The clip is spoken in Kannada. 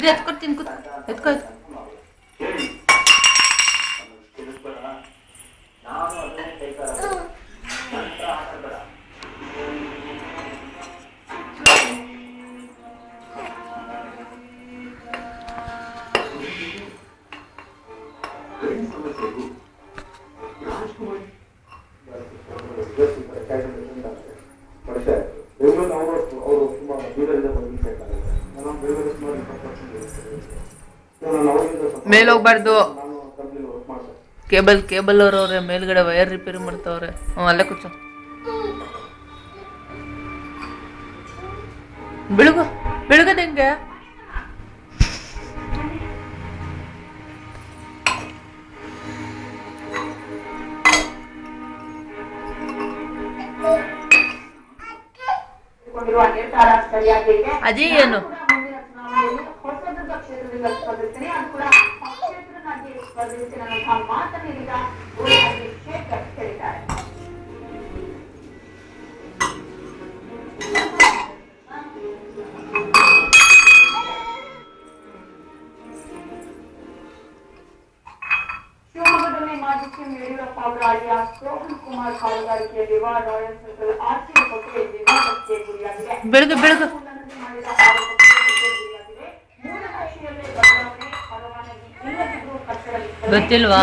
ಇದು ಎತ್ಕೊಡ್ತೀನಿ ಎತ್ಕೊ ಮೇಲೆ ಹೋಗ್ಬಾರ್ದು ಕೇಬಲ್ ಅವ್ರವ್ರೆ ಮೇಲ್ಗಡೆ ವೈರ್ ರಿಪೇರಿ ಮಾಡ್ತಾವ್ರೆ ಅಲ್ಲೇ ಕೂತು ಬೆಳಗದ ಹೆಂಗೆ ಅದೇ ಏನು ಶಿವಮೊಗ್ಗದಲ್ಲಿ ಮಾಜಿ ಸಿಎಂ ಯಡಿಯೂರಪ್ಪ ಅವರ ಅಳಿಯ ಸೋಹನ್ ಕುಮಾರ್ ಕಾಲುಗಾರಿಕೆಯ ವಿವಾದ ರಾಯಲ್ ಸರ್ಕಲ್ ಆರ್ಟಿಒ ಕೊಟ್ಟಿಗೆ ವಿವಾದಕ್ಕೆ ಗುರಿಯಾಗಿದೆ. ಬೆಳಗ್ಗೆ ಮಾಡಿದ ಆರೋಪಕ್ಕೆ ಗುರಿಯಾಗಿದೆ. ಮೂಲ ಭಾಷೆಯಲ್ಲೇ ಬದಲಾವಣೆ ಪರವಾನಗಿ ಇಲ್ಲದಿದ್ದರೂ ಕಟ್ಟಡ ಗೊತ್ತಿಲ್ವಾ